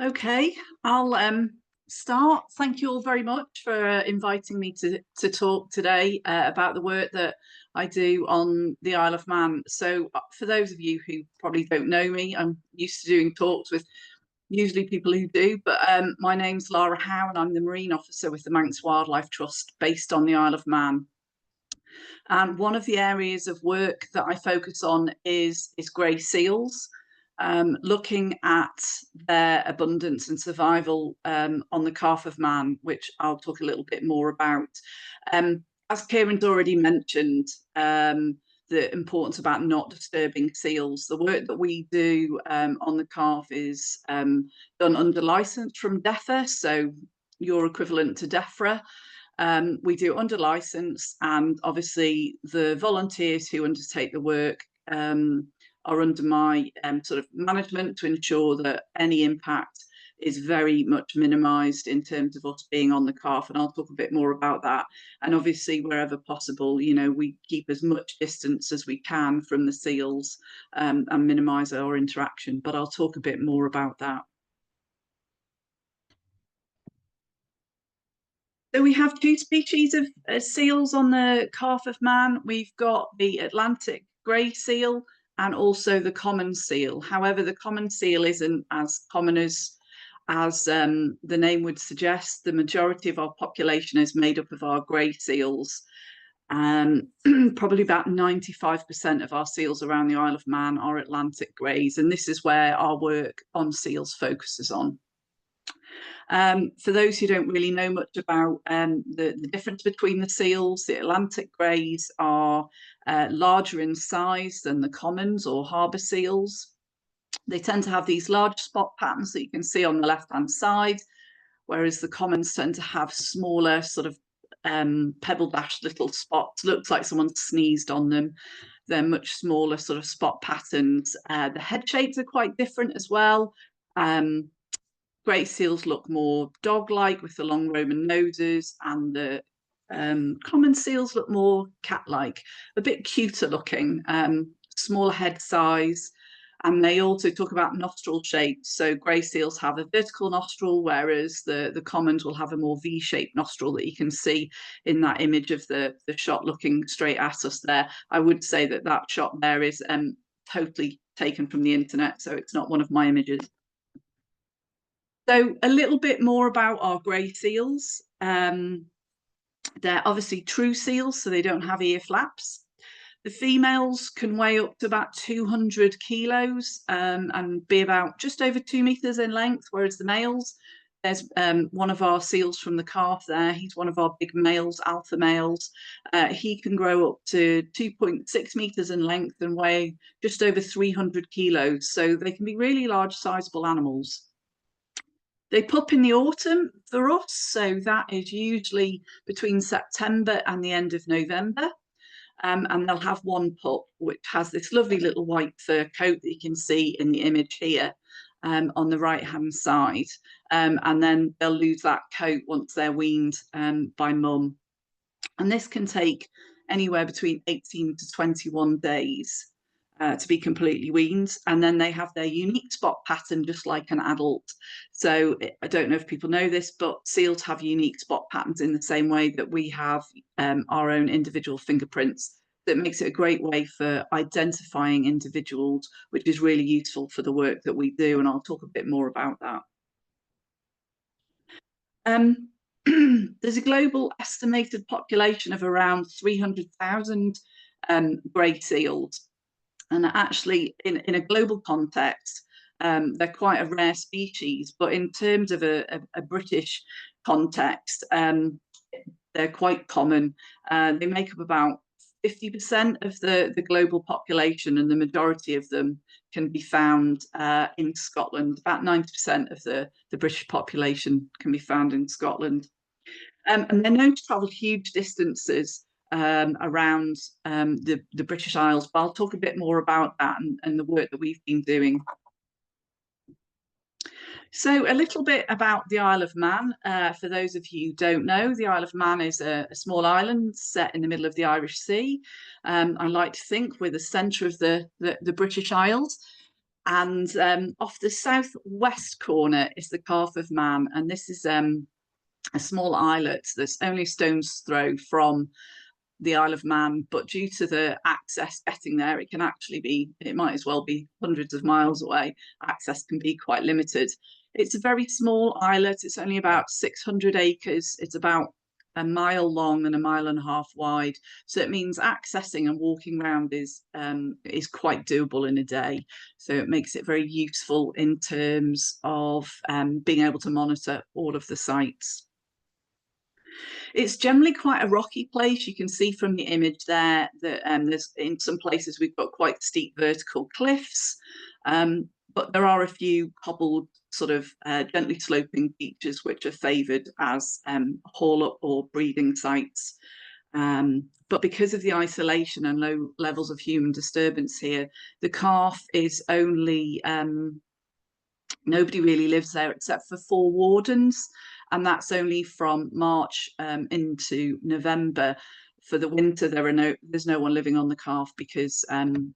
Okay, I'll start. Thank you all very much for inviting me to talk today about the work that I do on the Isle of Man. So for those of you who probably don't know me, I'm used to doing talks with usually people who do, but my name's Lara Howe and I'm the Marine Officer with the Manx Wildlife Trust based on the Isle of Man. And one of the areas of work that I focus on is grey seals. Looking at their abundance and survival on the Calf of Man, which I'll talk a little bit more about. As Kieran's already mentioned, the importance about not disturbing seals. The work that we do on the Calf is done under licence from DEFRA, so your equivalent to DEFRA. We do under licence, and obviously the volunteers who undertake the work are under my sort of management to ensure that any impact is very much minimised in terms of us being on the Calf, and I'll talk a bit more about that. And obviously, wherever possible, you know, we keep as much distance as we can from the seals and minimise our interaction. But I'll talk a bit more about that. So we have two species of seals on the Calf of Man. We've got the Atlantic grey seal and also the common seal. However, the common seal isn't as common as the name would suggest. The majority of our population is made up of our grey seals. Probably about 95% of our seals around the Isle of Man are Atlantic greys, and this is where our work on seals focuses on. For those who don't really know much about the difference between the seals, the Atlantic greys are larger in size than the commons or harbour seals. They tend to have these large spot patterns that you can see on the left-hand side, whereas the commons tend to have smaller sort of pebble dashed little spots. Looks like someone sneezed on them. They're much smaller sort of spot patterns. The head shapes are quite different as well. Grey seals look more dog-like with the long Roman noses, and the common seals look more cat-like, a bit cuter looking, smaller head size. And they also talk about nostril shapes. So grey seals have a vertical nostril, whereas the commons will have a more V-shaped nostril that you can see in that image of the shot looking straight at us there. I would say that that shot there is totally taken from the internet, so it's not one of my images. So a little bit more about our grey seals. They're obviously true seals, so they don't have ear flaps. The females can weigh up to about 200 kilos and be about just over 2 meters in length, whereas the males, there's one of our seals from the Calf there. He's one of our big males, alpha males. He can grow up to 2.6 meters in length and weigh just over 300 kilos. So they can be really large, sizable animals. They pup in the autumn for us, so that is usually between September and the end of November. And they'll have one pup, which has this lovely little white fur coat that you can see in the image here on the right-hand side. And then they'll lose that coat once they're weaned by mum. And this can take anywhere between 18 to 21 days. To be completely weaned, and then they have their unique spot pattern just like an adult. So I don't know if people know this, but seals have unique spot patterns in the same way that we have our own individual fingerprints. That makes it a great way for identifying individuals, which is really useful for the work that we do, and I'll talk a bit more about that. There's a global estimated population of around 300,000 grey seals. And actually, in a global context, they're quite a rare species. But in terms of a British context, they're quite common. They make up about 50% of the global population, and the majority of them can be found in Scotland. About 90% of the British population can be found in Scotland. And they're known to travel huge distances around the British Isles, but I'll talk a bit more about that and the work that we've been doing. So a little bit about the Isle of Man. For those of you who don't know, the Isle of Man is a small island set in the middle of the Irish Sea. I like to think we're the centre of the British Isles. And off the southwest corner is the Calf of Man, and this is a small islet that's only a stone's throw from the Isle of Man, but due to the access getting there, it might as well be hundreds of miles away. Access can be quite limited. It's a very small islet. It's only about 600 acres. It's about a mile long and a mile and a half wide. So it means accessing and walking around is quite doable in a day. So it makes it very useful in terms of being able to monitor all of the sites. It's generally quite a rocky place. You can see from the image there that there's in some places we've got quite steep vertical cliffs, but there are a few cobbled sort of gently sloping beaches which are favoured as haul-up or breeding sites. But because of the isolation and low levels of human disturbance here, the calf is only nobody really lives there except for 4 wardens, and that's only from March into November. For the winter, there's no one living on the calf because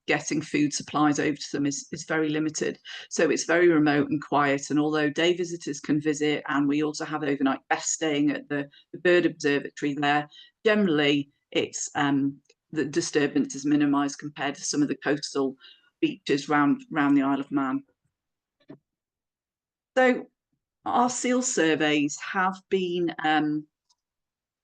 getting food supplies over to them is very limited. So it's very remote and quiet. And although day visitors can visit, and we also have overnight guests staying at the bird observatory there, generally it's the disturbance is minimised compared to some of the coastal beaches around the Isle of Man. So our seal surveys have been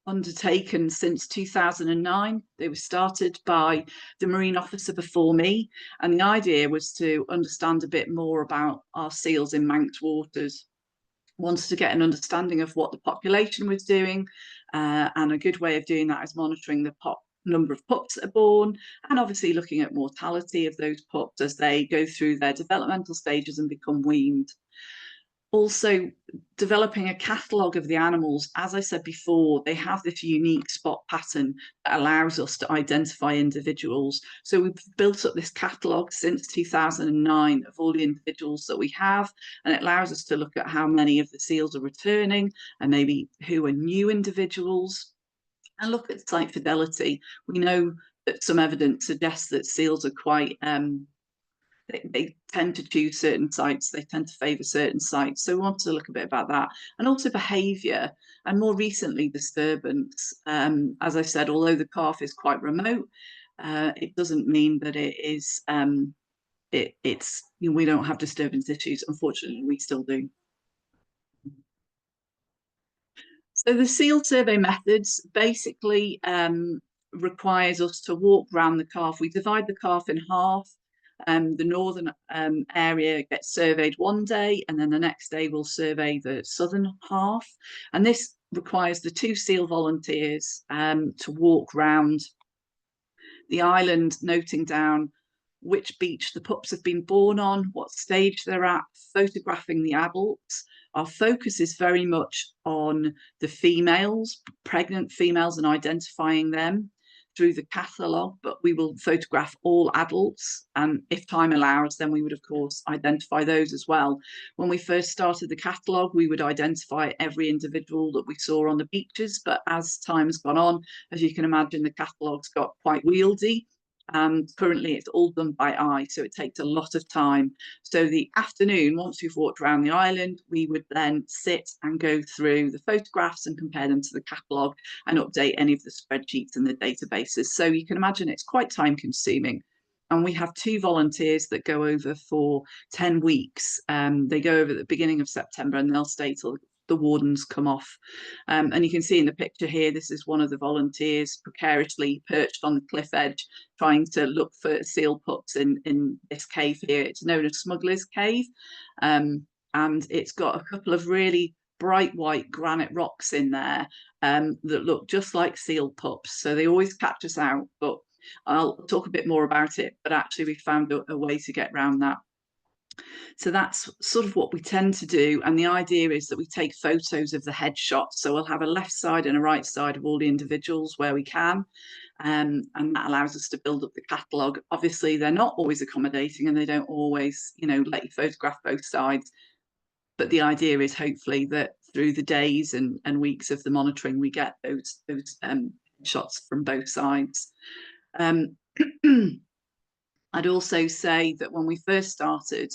undertaken since 2009. They were started by the marine officer before me, and the idea was to understand a bit more about our seals in Manx waters. Wanted to get an understanding of what the population was doing, and a good way of doing that is monitoring the number of pups that are born, and obviously looking at mortality of those pups as they go through their developmental stages and become weaned. Also, developing a catalogue of the animals. As I said before, they have this unique spot pattern that allows us to identify individuals. So we've built up this catalogue since 2009 of all the individuals that we have, and it allows us to look at how many of the seals are returning and maybe who are new individuals, and look at site fidelity. We know that some evidence suggests that seals are quite they tend to choose certain sites, they tend to favour certain sites. So we want to look a bit about that, and also behaviour, and more recently disturbance. As I said, although the calf is quite remote, it doesn't mean that it is it's we don't have disturbance issues. Unfortunately, we still do. So the seal survey methods basically requires us to walk around the calf. We divide the calf in half. The northern area gets surveyed one day, and then the next day we'll survey the southern half. And this requires the 2 seal volunteers to walk round the island, noting down which beach the pups have been born on, what stage they're at, photographing the adults. Our focus is very much on the females, pregnant females, and identifying them through the catalogue, but we will photograph all adults, and if time allows, then we would of course identify those as well. When we first started the catalogue, we would identify every individual that we saw on the beaches, but as time has gone on, as you can imagine, the catalogue's got quite wieldy, and currently it's all done by eye, so it takes a lot of time. So the afternoon, once we've walked around the island, we would then sit and go through the photographs and compare them to the catalogue and update any of the spreadsheets and the databases. So you can imagine it's quite time consuming. And we have 2 volunteers that go over for 10 weeks. They go over at the beginning of September, and they'll stay till the wardens come off. And you can see in the picture here, this is one of the volunteers precariously perched on the cliff edge, trying to look for seal pups in this cave here. It's known as Smuggler's Cave, and it's got a couple of really bright white granite rocks in there that look just like seal pups. So they always catch us out, but I'll talk a bit more about it. But actually we found a way to get around that. So that's sort of what we tend to do. And the idea is that we take photos of the headshots. So we'll have a left side and a right side of all the individuals where we can. And that allows us to build up the catalogue. Obviously, they're not always accommodating, and they don't always, let you photograph both sides. But the idea is hopefully that through the days and weeks of the monitoring, we get those shots from both sides. I'd also say that when we first started,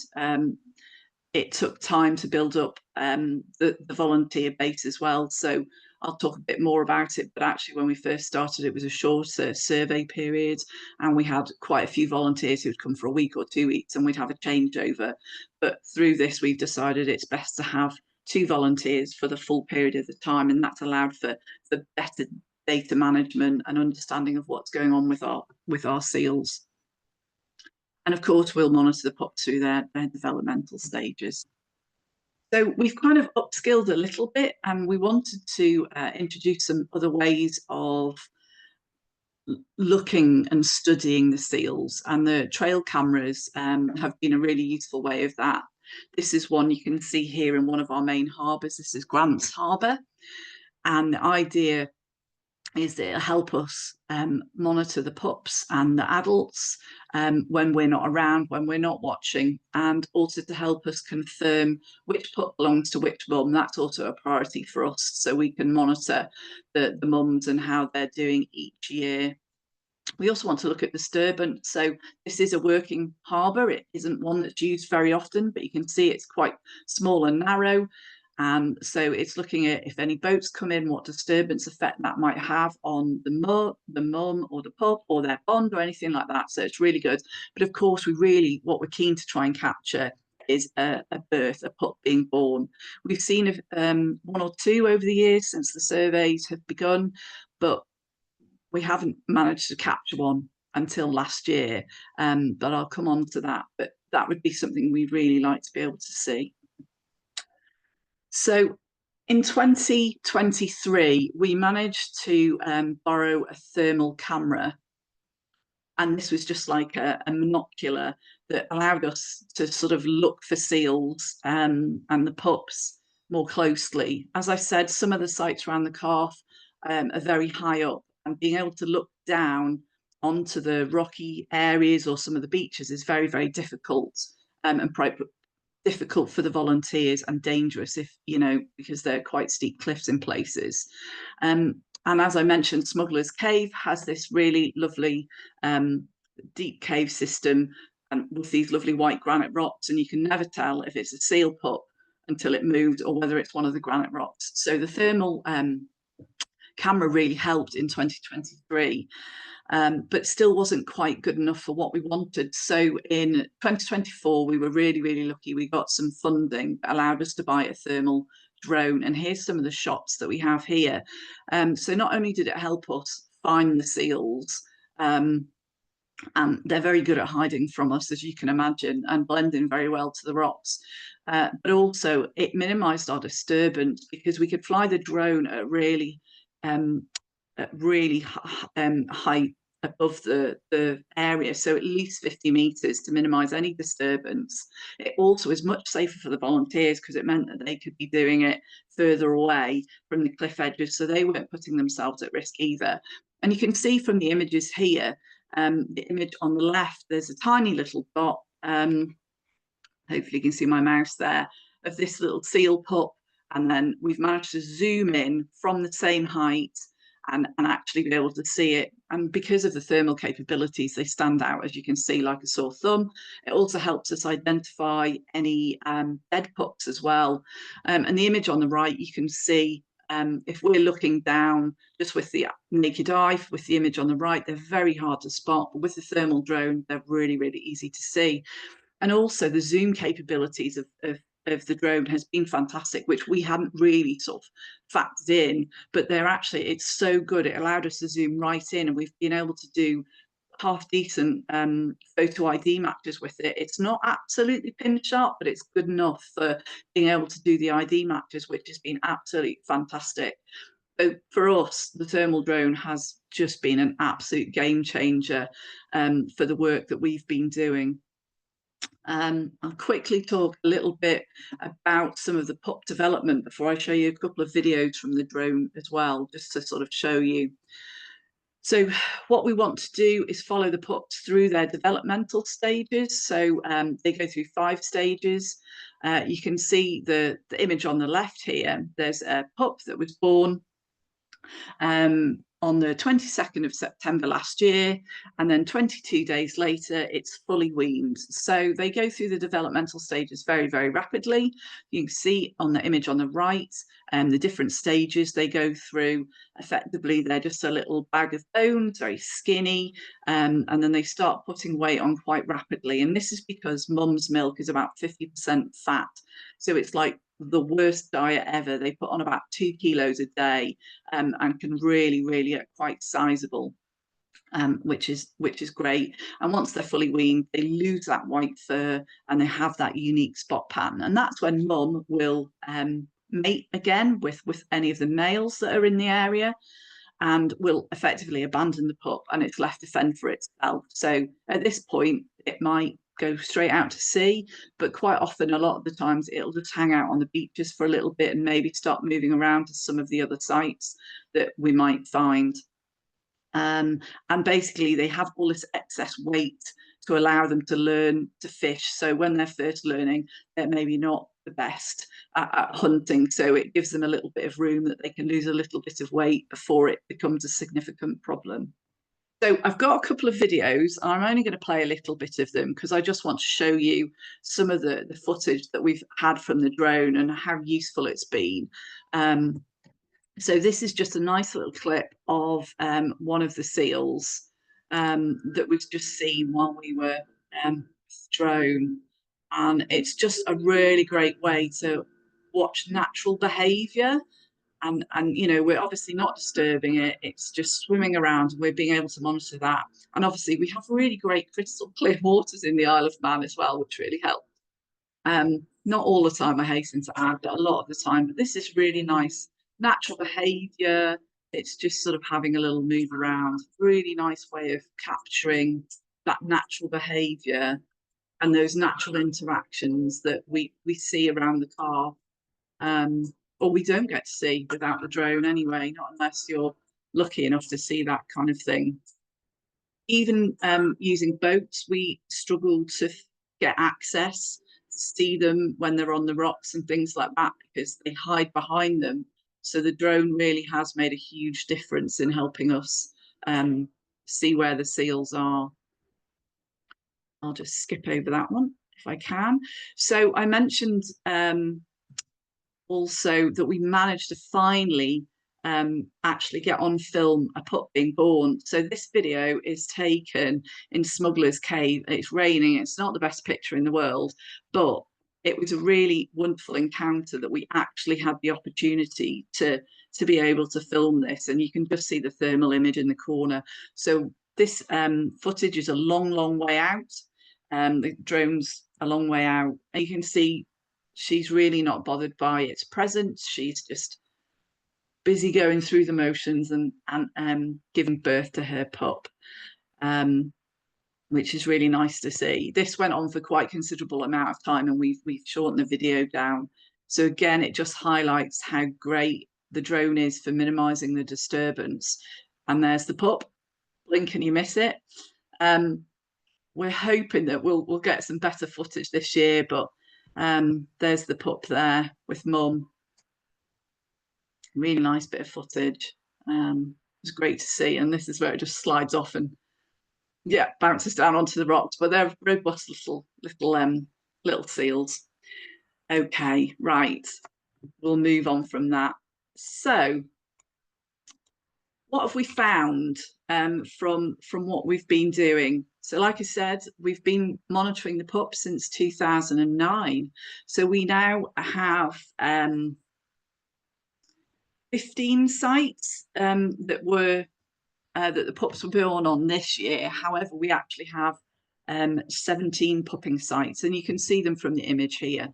it took time to build up the volunteer base as well. So I'll talk a bit more about it, but actually when we first started, it was a shorter survey period, and we had quite a few volunteers who'd come for a week or 2 weeks, and we'd have a changeover. But through this, we've decided it's best to have 2 volunteers for the full period of the time, and that's allowed for better data management and understanding of what's going on with our seals. And of course, we'll monitor the pups through their developmental stages. So we've kind of upskilled a little bit, and we wanted to introduce some other ways of looking and studying the seals, and the trail cameras have been a really useful way of that. This is one you can see here in one of our main harbours. This is Grants Harbour, and the idea is that it'll help us monitor the pups and the adults when we're not around, when we're not watching, and also to help us confirm which pup belongs to which mum. That's also a priority for us, so we can monitor the mums and how they're doing each year. We also want to look at disturbance. So this is a working harbour. It isn't one that's used very often, but you can see it's quite small and narrow. So it's looking at if any boats come in, what disturbance effect that might have on the mum or the pup or their bond or anything like that. So it's really good. But of course, what we're keen to try and capture is a birth, a pup being born. We've seen 1 or 2 over the years since the surveys have begun, but we haven't managed to capture one until last year. But I'll come on to that. But that would be something we'd really like to be able to see. So in 2023, we managed to borrow a thermal camera. And this was just like a monocular that allowed us to sort of look for seals and the pups more closely. As I said, some of the sites around the calf are very high up, and being able to look down onto the rocky areas or some of the beaches is very, very difficult, and difficult for the volunteers and dangerous because they're quite steep cliffs in places. And as I mentioned, Smuggler's Cave has this really lovely deep cave system, and with these lovely white granite rocks, and you can never tell if it's a seal pup until it moved or whether it's one of the granite rocks. So the thermal camera really helped in 2023. But still wasn't quite good enough for what we wanted. So in 2024, we were really, really lucky. We got some funding that allowed us to buy a thermal drone. And here's some of the shots that we have here. So not only did it help us find the seals, and they're very good at hiding from us, as you can imagine, and blending very well to the rocks. But also it minimized our disturbance because we could fly the drone at really high above the area, so at least 50 meters to minimize any disturbance. It also is much safer for the volunteers because it meant that they could be doing it further away from the cliff edges, so they weren't putting themselves at risk either. And you can see from the images here, the image on the left, there's a tiny little dot, hopefully you can see my mouse there, of this little seal pup, and then we've managed to zoom in from the same height and actually be able to see it. And because of the thermal capabilities, they stand out, as you can see, like a sore thumb. It also helps us identify any dead pups as well. And the image on the right, you can see if we're looking down just with the naked eye, with the image on the right, they're very hard to spot. But with the thermal drone, they're really, really easy to see. And also the zoom capabilities of the drone has been fantastic, which we hadn't really sort of factored in, but it's so good. It allowed us to zoom right in, and we've been able to do half decent photo ID matches with it. It's not absolutely pin sharp, but it's good enough for being able to do the ID matches, which has been absolutely fantastic. So for us, the thermal drone has just been an absolute game changer for the work that we've been doing. I'll quickly talk a little bit about some of the pup development before I show you a couple of videos from the drone as well, just to sort of show you. So what we want to do is follow the pups through their developmental stages. So they go through 5 stages. You can see the image on the left here. There's a pup that was born. on the 22nd of September last year, and then 22 days later it's fully weaned. So they go through the developmental stages very, very rapidly. You can see on the image on the right the different stages they go through. Effectively, they're just a little bag of bones, very skinny, and then they start putting weight on quite rapidly. And this is because mum's milk is about 50% fat, so it's like the worst diet ever. They put on about 2 kilos a day, and can really get quite sizable, which is great. And once they're fully weaned, they lose that white fur and they have that unique spot pattern. And that's when mum will mate again with any of the males that are in the area, and will effectively abandon the pup, and it's left to fend for itself. So at this point, it might go straight out to sea, but quite often, a lot of the times, it'll just hang out on the beaches for a little bit and maybe start moving around to some of the other sites that we might find. And basically, they have all this excess weight to allow them to learn to fish. So when they're first learning, they're maybe not the best at hunting. So it gives them a little bit of room that they can lose a little bit of weight before it becomes a significant problem. So I've got a couple of videos. I'm only going to play a little bit of them because I just want to show you some of the footage that we've had from the drone and how useful it's been. So this is just a nice little clip of one of the seals that we've just seen while we were drone. And it's just a really great way to watch natural behaviour. And you know, we're obviously not disturbing it, it's just swimming around, and we're being able to monitor that. And obviously we have really great crystal clear waters in the Isle of Man as well, which really helps. Not all the time, I hasten to add, but a lot of the time. But this is really nice natural behaviour. It's just sort of having a little move around. Really nice way of capturing that natural behaviour and those natural interactions that we see around the car. Or we don't get to see without the drone anyway, not unless you're lucky enough to see that kind of thing. Even using boats, we struggle to get access to see them when they're on the rocks and things like that, because they hide behind them. So the drone really has made a huge difference in helping us see where the seals are. I'll just skip over that one if I can. So I mentioned also that we managed to finally actually get on film a pup being born. So this video is taken in Smuggler's Cave. It's raining, it's not the best picture in the world, but it was a really wonderful encounter that we actually had the opportunity to be able to film this. And you can just see the thermal image in the corner. So this footage is a long way out. The drone's a long way out. And you can see she's really not bothered by its presence. She's just busy going through the motions and giving birth to her pup, which is really nice to see. This went on for quite a considerable amount of time, and we've shortened the video down. So again, it just highlights how great the drone is for minimising the disturbance. And there's the pup. Blink and you miss it. We're hoping that we'll get some better footage this year, but there's the pup there with mum. Really nice bit of footage. It's great to see. And this is where it just slides off and yeah, bounces down onto the rocks. But they're robust little seals. Okay, right. We'll move on from that. So what have we found from what we've been doing? So like I said, we've been monitoring the pups since 2009. So we now have 15 sites that the pups were born on this year. However, we actually have 17 pupping sites, and you can see them from the image here.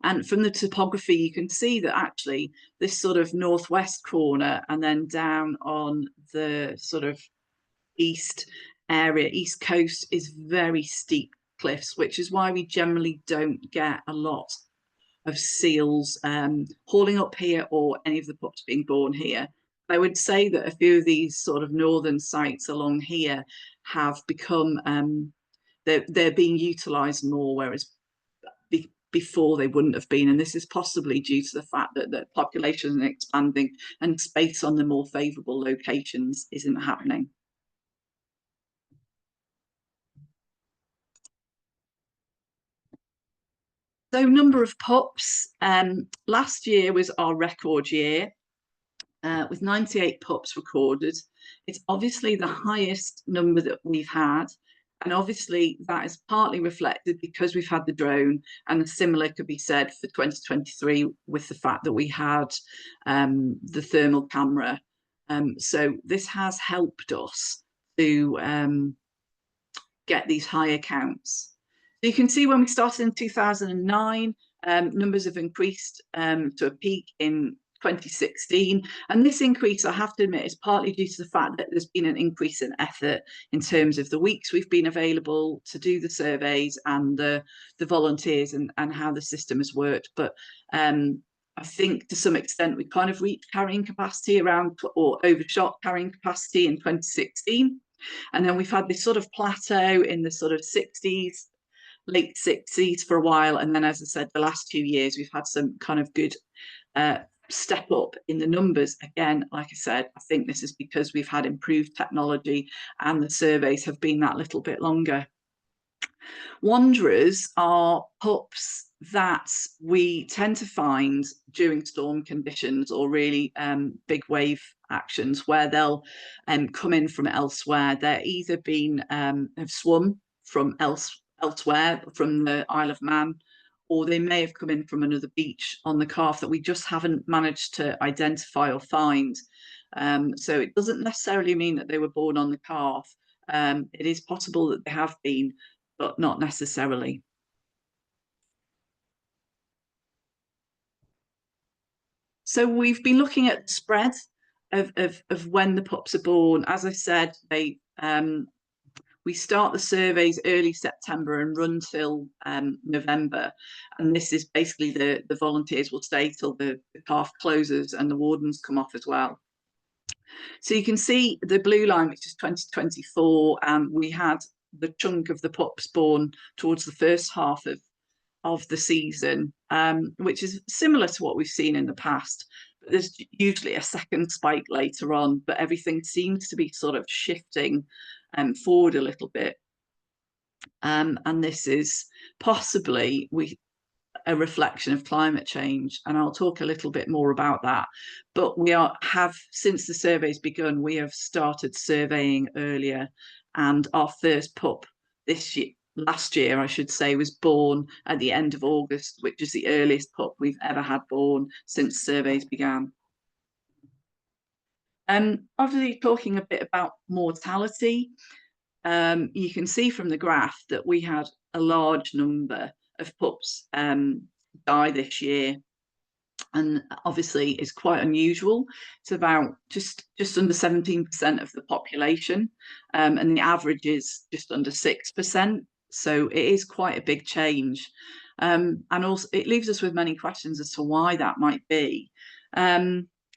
And from the topography, you can see that actually this sort of northwest corner and then down on the sort of east coast is very steep cliffs, which is why we generally don't get a lot of seals hauling up here or any of the pups being born here. I would say that a few of these sort of northern sites along here have become, they're being utilised more, whereas before they wouldn't have been, and this is possibly due to the fact that the population is expanding and space on the more favourable locations isn't happening. So number of pups, last year was our record year with 98 pups recorded. It's obviously the highest number that we've had. And obviously that is partly reflected because we've had the drone, and similar could be said for 2023 with the fact that we had the thermal camera. So this has helped us to get these higher counts. So you can see when we started in 2009, numbers have increased to a peak in 2016, and this increase, I have to admit, is partly due to the fact that there's been an increase in effort in terms of the weeks we've been available to do the surveys and the volunteers and how the system has worked. But I think to some extent we kind of reached carrying capacity around, or overshot carrying capacity in 2016, and then we've had this sort of plateau in the sort of 60s, late 60s for a while, and then, as I said, the last 2 years we've had some kind of good step up in the numbers. Again, like I said, I think this is because we've had improved technology and the surveys have been that little bit longer. Wanderers are pups that we tend to find during storm conditions or really big wave actions, where they'll come in from elsewhere. They're either been have swum from elsewhere, from the Isle of Man, or they may have come in from another beach on the Calf that we just haven't managed to identify or find. So it doesn't necessarily mean that they were born on the Calf. It is possible that they have been, but not necessarily. So we've been looking at the spread of when the pups are born. As I said, we start the surveys early September and run till November. And this is basically the volunteers will stay till the calf closes and the wardens come off as well. So you can see the blue line, which is 2024, and we had the chunk of the pups born towards the first half of the season, which is similar to what we've seen in the past. But there's usually a second spike later on, but everything seems to be sort of shifting forward a little bit. And this is possibly a reflection of climate change, and I'll talk a little bit more about that. But we have, since the survey's begun, we have started surveying earlier, and our first pup last year, I should say, was born at the end of August, which is the earliest pup we've ever had born since surveys began. Obviously, talking a bit about mortality, you can see from the graph that we had a large number of pups die this year, and obviously it's quite unusual. It's about just under 17% of the population, and the average is just under 6%. So it is quite a big change, and also it leaves us with many questions as to why that might be.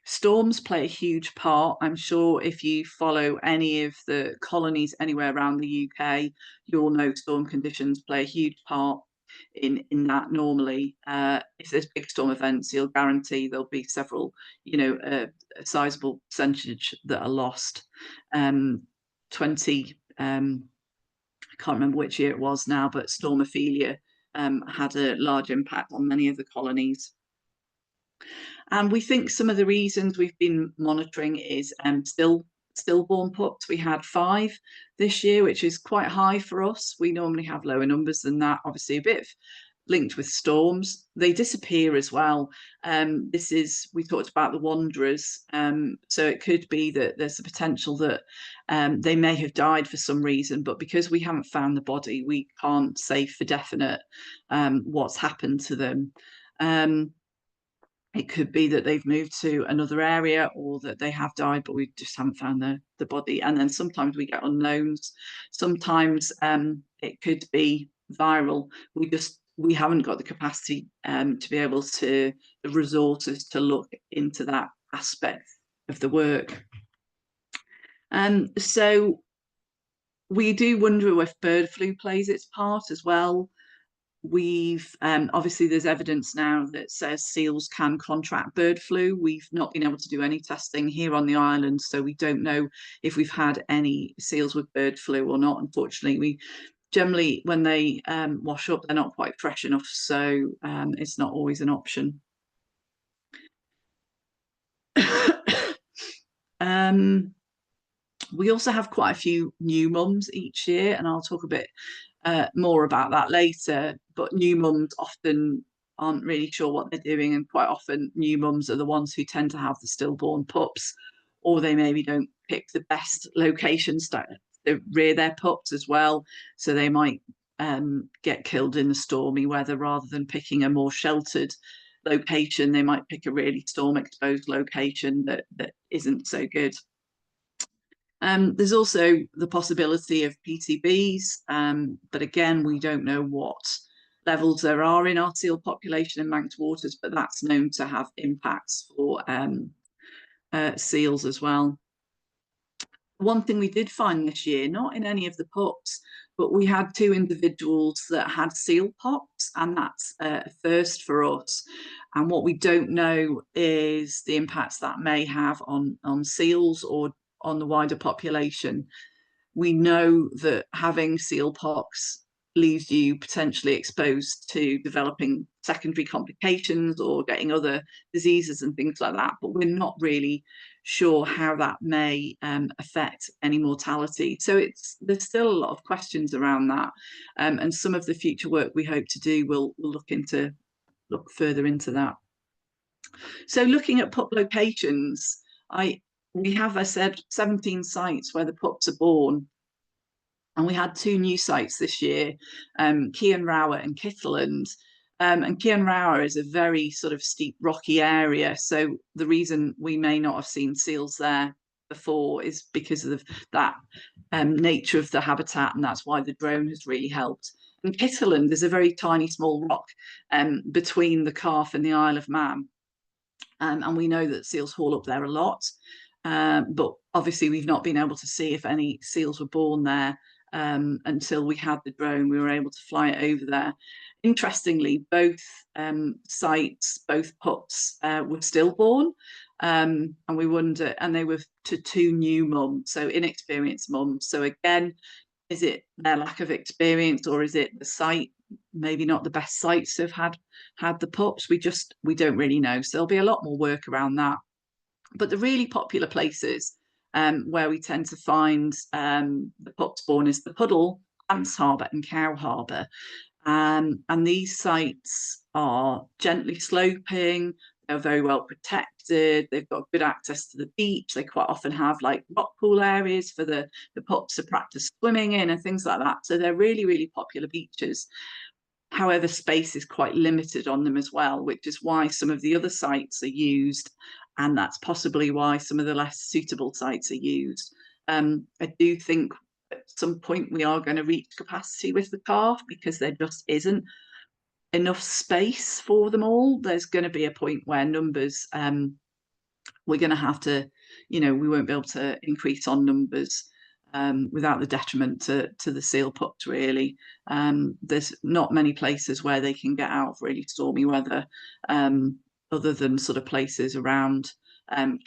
Storms play a huge part. I'm sure if you follow any of the colonies anywhere around the UK, you'll know storm conditions play a huge part in that normally. If there's big storm events, you'll guarantee there'll be several, a sizable percentage that are lost. 20, I can't remember which year it was now, but Storm Ophelia had a large impact on many of the colonies. And we think some of the reasons we've been monitoring is stillborn pups. We had 5 this year, which is quite high for us. We normally have lower numbers than that, obviously a bit linked with storms. They disappear as well. We talked about the wanderers, so it could be that there's a potential that they may have died for some reason, but because we haven't found the body, we can't say for definite what's happened to them. It could be that they've moved to another area, or that they have died, but we just haven't found the body. And then sometimes we get unknowns. Sometimes it could be viral. We haven't got the capacity to be able to, the resources to look into that aspect of the work. So we do wonder if bird flu plays its part as well. We've obviously there's evidence now that says seals can contract bird flu. We've not been able to do any testing here on the island, so we don't know if we've had any seals with bird flu or not. Unfortunately, we generally, when they wash up, they're not quite fresh enough, so it's not always an option. We also have quite a few new mums each year, and I'll talk a bit more about that later. But new mums often aren't really sure what they're doing, and quite often new mums are the ones who tend to have the stillborn pups, or they maybe don't pick the best locations to rear their pups as well. So they might get killed in the stormy weather rather than picking a more sheltered location. They might pick a really storm exposed location that isn't so good. There's also the possibility of PTBs, but again, we don't know what levels there are in our seal population in Manx waters, but that's known to have impacts for seals as well. One thing we did find this year, not in any of the pups, but we had 2 individuals that had seal pox, and that's a first for us. And what we don't know is the impacts that may have on seals or on the wider population. We know that having seal pox leaves you potentially exposed to developing secondary complications or getting other diseases and things like that, but we're not really sure how that may affect any mortality. So there's still a lot of questions around that, and some of the future work we hope to do will look further into that. So looking at pup locations, we have, I said, 17 sites where the pups are born. And we had 2 new sites this year, Cianrowar and Kitterland. And Cianrowar is a very sort of steep, rocky area. So the reason we may not have seen seals there before is because of that nature of the habitat, and that's why the drone has really helped. And Kitterland is a very tiny, small rock between the Calf and the Isle of Man. And we know that seals haul up there a lot. But obviously we've not been able to see if any seals were born there until we had the drone. We were able to fly it over there. Interestingly, both sites, both pups were stillborn, and we wonder, and they were to 2 new mums, so inexperienced mums. So again, is it their lack of experience, or is it the site maybe not the best sites to have had the pups? We don't really know. So there'll be a lot more work around that. But the really popular places where we tend to find the pups born is the Puddle, Ants Harbour and Cow Harbour. And these sites are gently sloping, they're very well protected, they've got good access to the beach, they quite often have like rock pool areas for the pups to practice swimming in and things like that. So they're really, really popular beaches. However, space is quite limited on them as well, which is why some of the other sites are used, and that's possibly why some of the less suitable sites are used. I do think at some point we are going to reach capacity with the calf because there just isn't enough space for them all. There's going to be a point where numbers, we're going to have to, we won't be able to increase on numbers without the detriment to the seal pups, really. There's not many places where they can get out of really stormy weather, other than sort of places around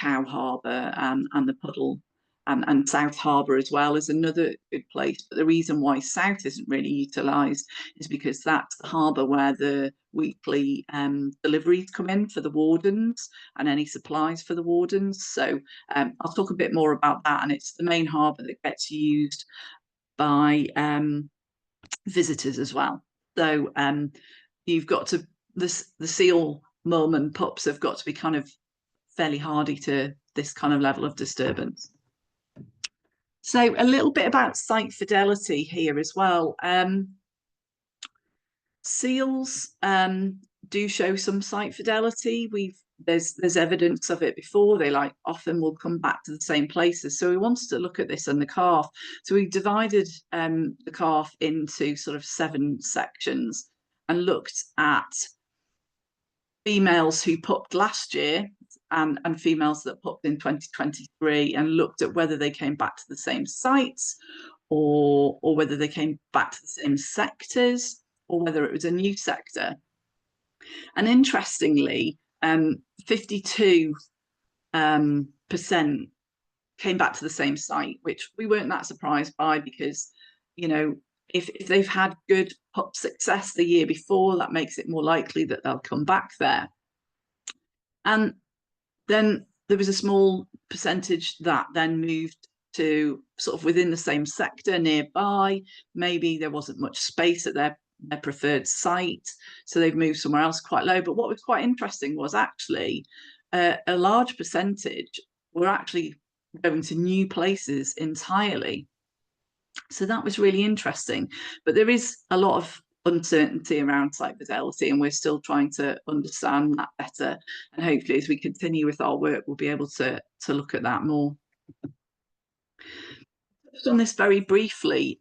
Cow Harbour and the Puddle, and South Harbour as well is another good place. But the reason why South isn't really utilised is because that's the harbour where the weekly deliveries come in for the wardens and any supplies for the wardens. So I'll talk a bit more about that, and it's the main harbour that gets used by visitors as well. So you've got to, the seal mum and pups have got to be kind of fairly hardy to this kind of level of disturbance. So a little bit about site fidelity here as well. Seals do show some site fidelity. There's evidence of it before. They often will come back to the same places. So we wanted to look at this on the calf. So we divided the calf into sort of 7 sections and looked at females who pupped last year and females that pupped in 2023, and looked at whether they came back to the same sites or whether they came back to the same sectors, or whether it was a new sector. And interestingly, 52% came back to the same site, which we weren't that surprised by, because, you know, if they've had good pup success the year before, that makes it more likely that they'll come back there. And then there was a small percentage that then moved to sort of within the same sector nearby. Maybe there wasn't much space at their preferred site, so they've moved somewhere else quite low. But what was quite interesting was actually a large percentage were actually going to new places entirely. So that was really interesting. But there is a lot of uncertainty around site fidelity, and we're still trying to understand that better. And hopefully, as we continue with our work, we'll be able to look at that more. Just on this very briefly,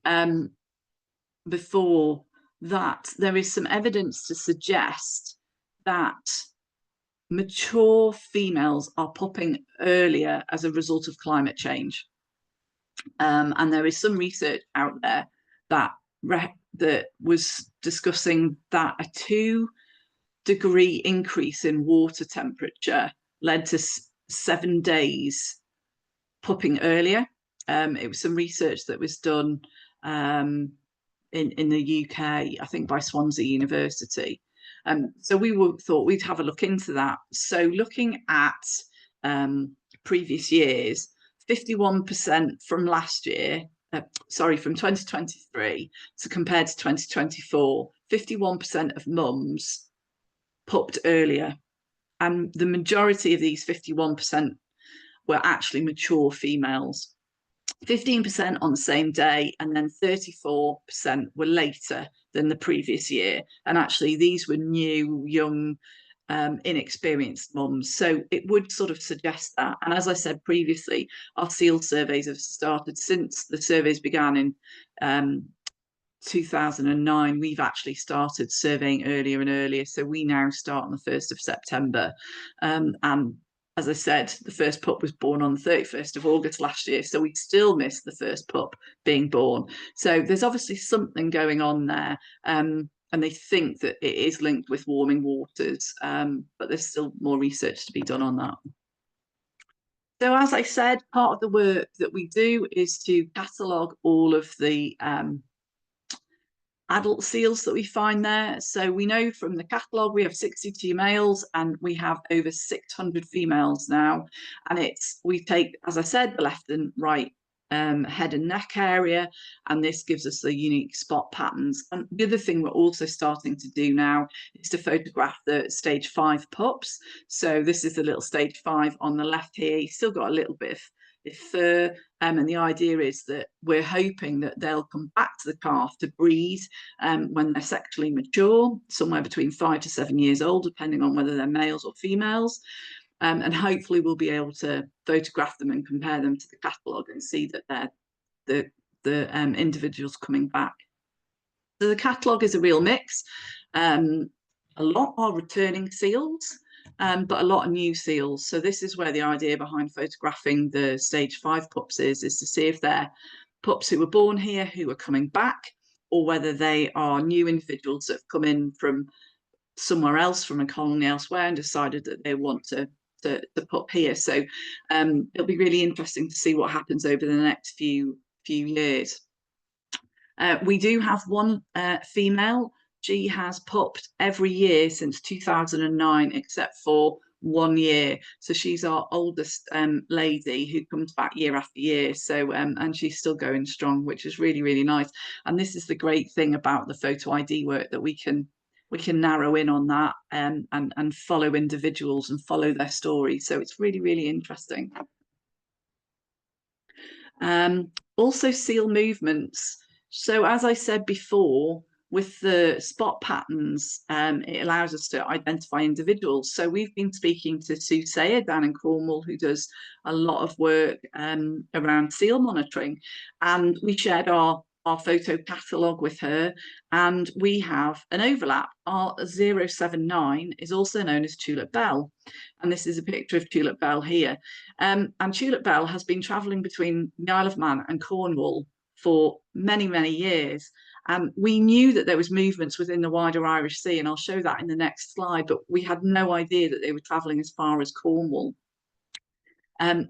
before that, there is some evidence to suggest that mature females are pupping earlier as a result of climate change. And there is some research out there that was discussing that a 2-degree increase in water temperature led to 7 days pupping earlier. It was some research that was done in the UK, I think by Swansea University. So we thought we'd have a look into that. So looking at previous years, 51% from last year, from 2023, so compared to 2024, 51% of mums pupped earlier. And the majority of these 51% were actually mature females. 15% on the same day, and then 34% were later than the previous year. And actually, these were new, young, inexperienced mums. So it would sort of suggest that. And as I said previously, our seal surveys have started since the surveys began in 2009. We've actually started surveying earlier and earlier. So we now start on the 1st of September. And as I said, the first pup was born on the 31st of August last year, so we still missed the first pup being born. So there's obviously something going on there, and they think that it is linked with warming waters, but there's still more research to be done on that. So as I said, part of the work that we do is to catalogue all of the adult seals that we find there. So we know from the catalogue we have 62 males and we have over 600 females now. And we take, as I said, the left and right head and neck area, and this gives us the unique spot patterns. And the other thing we're also starting to do now is to photograph the stage 5 pups. So this is the little stage 5 on the left here. You've still got a little bit of fur, and the idea is that we're hoping that they'll come back to the calf to breed when they're sexually mature, somewhere between 5 to 7 years old, depending on whether they're males or females. And hopefully we'll be able to photograph them and compare them to the catalogue and see that they're the individuals coming back. So the catalogue is a real mix. A lot are returning seals, but a lot of new seals. So this is where the idea behind photographing the stage 5 pups is to see if they're pups who were born here who are coming back, or whether they are new individuals that have come in from somewhere else, from a colony elsewhere, and decided that they want to pup here. So it'll be really interesting to see what happens over the next few years. We do have one female. She has pupped every year since 2009, except for 1 year. So she's our oldest lady who comes back year after year. So and she's still going strong, which is really, really nice. And this is the great thing about the photo ID work, that we can narrow in on that and follow individuals and follow their stories. So it's really, really interesting. Also seal movements. So as I said before, with the spot patterns, it allows us to identify individuals. So we've been speaking to Sue Sayer down in Cornwall, who does a lot of work around seal monitoring. And we shared our photo catalogue with her, and we have an overlap. Our 079 is also known as Tulip Bell, and this is a picture of Tulip Bell here. And Tulip Bell has been travelling between the Isle of Man and Cornwall for many, many years, We knew that there was movements within the wider Irish Sea, and I'll show that in the next slide, but we had no idea that they were travelling as far as Cornwall.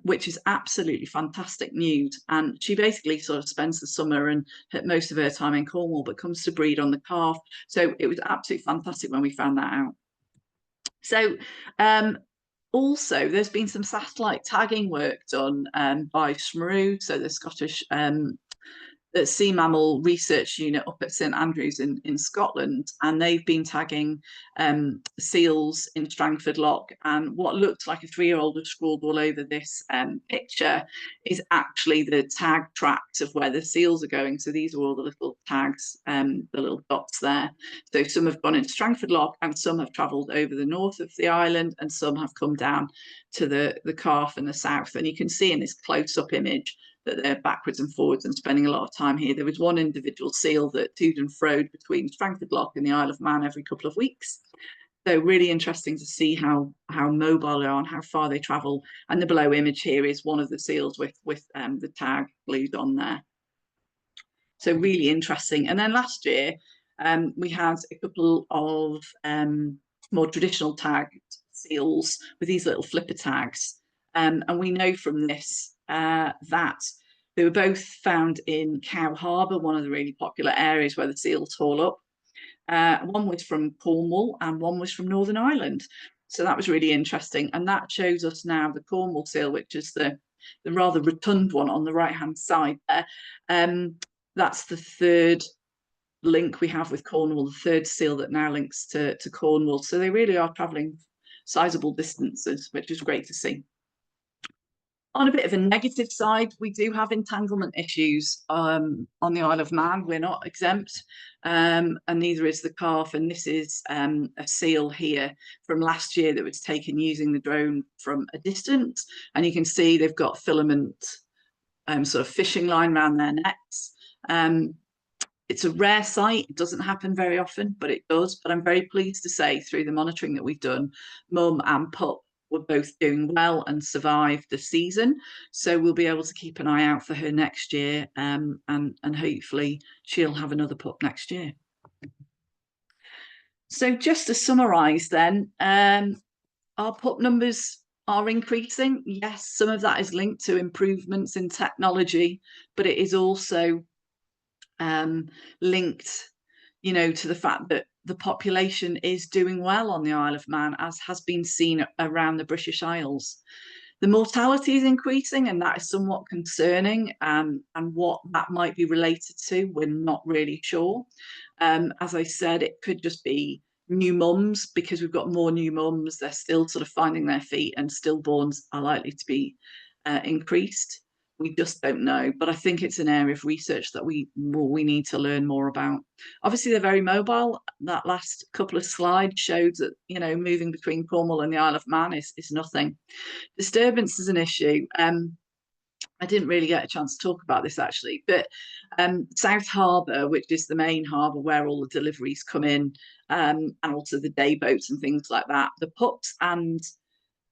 Which is absolutely fantastic news. And she basically sort of spends the summer and most of her time in Cornwall, but comes to breed on the calf. So it was absolutely fantastic when we found that out. So also, there's been some satellite tagging work done by SMRU, so the Scottish Sea Mammal Research Unit up at St Andrews in Scotland, and they've been tagging seals in Strangford Lough, and what looks like a 3-year-old has scrawled all over this picture is actually the tag tracks of where the seals are going. So these are all the little tags, the little dots there. So some have gone into Strangford Lough, and some have travelled over the north of the island, and some have come down to the Calf and the south. And you can see in this close-up image that they're backwards and forwards and spending a lot of time here. There was one individual seal that toed and froed between Strangford Lough and the Isle of Man every couple of weeks. So really interesting to see how mobile they are and how far they travel. And the below image here is one of the seals with the tag glued on there. So really interesting. And then last year, we had a couple of more traditional tagged seals with these little flipper tags. And we know from this that they were both found in Cow Harbour, one of the really popular areas where the seals haul up. One was from Cornwall and one was from Northern Ireland. So that was really interesting. And that shows us now the Cornwall seal, which is the rather rotund one on the right-hand side there. That's the third link we have with Cornwall, the third seal that now links to Cornwall. So they really are travelling sizable distances, which is great to see. On a bit of a negative side, we do have entanglement issues on the Isle of Man. We're not exempt, and neither is the calf. And this is a seal here from last year that was taken using the drone from a distance. And you can see they've got filament sort of fishing line around their necks. It's a rare sight. It doesn't happen very often, but it does. But I'm very pleased to say through the monitoring that we've done, mum and pup were both doing well and survived the season. So we'll be able to keep an eye out for her next year, and hopefully she'll have another pup next year. So just to summarise then, our pup numbers are increasing. Yes, some of that is linked to improvements in technology, but it is also linked, to the fact that the population is doing well on the Isle of Man, as has been seen around the British Isles. The mortality is increasing, and that is somewhat concerning, and what that might be related to, we're not really sure. As I said, it could just be new mums, because we've got more new mums. They're still sort of finding their feet, and stillborns are likely to be increased. We just don't know, but I think it's an area of research that we need to learn more about. Obviously, they're very mobile. That last couple of slides showed that, moving between Cornwall and the Isle of Man is nothing. Disturbance is an issue. I didn't really get a chance to talk about this actually, but South Harbour, which is the main harbour where all the deliveries come in, and also the day boats and things like that, the pups and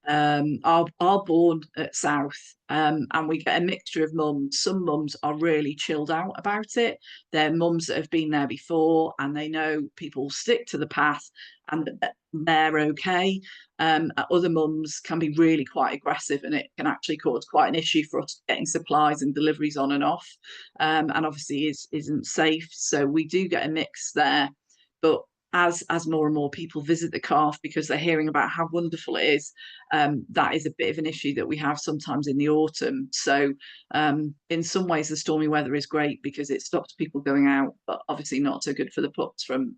are born at South, and we get a mixture of mums. Some mums are really chilled out about it. They're mums that have been there before, and they know people stick to the path and they're okay. Other mums can be really quite aggressive, and it can actually cause quite an issue for us getting supplies and deliveries on and off, and obviously isn't safe. So we do get a mix there, but as more and more people visit the calf because they're hearing about how wonderful it is, that is a bit of an issue that we have sometimes in the autumn. So in some ways the stormy weather is great because it stops people going out, but obviously not so good for the pups from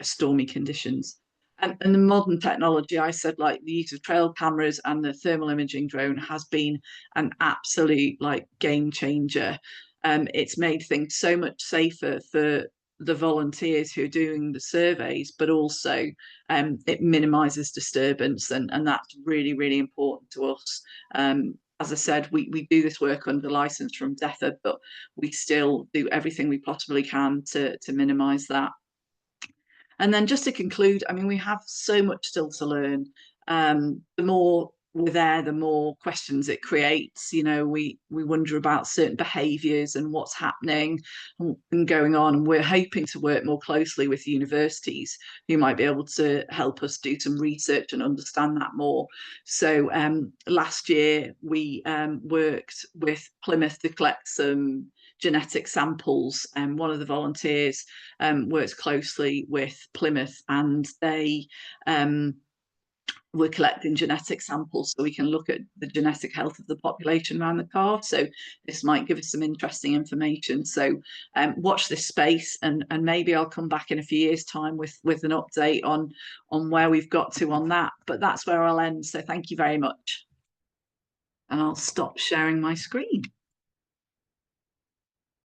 stormy conditions. And the modern technology, I said, like the use of trail cameras and the thermal imaging drone has been an absolute game changer. It's made things so much safer for the volunteers who are doing the surveys, but also it minimises disturbance, and that's really, really important to us. As I said, we do this work under licence from DEFA, but we still do everything we possibly can to minimise that. And then just to conclude, I mean, we have so much still to learn. The more we're there, the more questions it creates. You know, we wonder about certain behaviours and what's happening and going on. And we're hoping to work more closely with universities who might be able to help us do some research and understand that more. So last year we worked with Plymouth to collect some genetic samples, and one of the volunteers works closely with Plymouth, and they we're collecting genetic samples so we can look at the genetic health of the population around the calf. So this might give us some interesting information. So watch this space, and maybe I'll come back in a few years' time with an update on where we've got to on that. But that's where I'll end. So thank you very much. And I'll stop sharing my screen.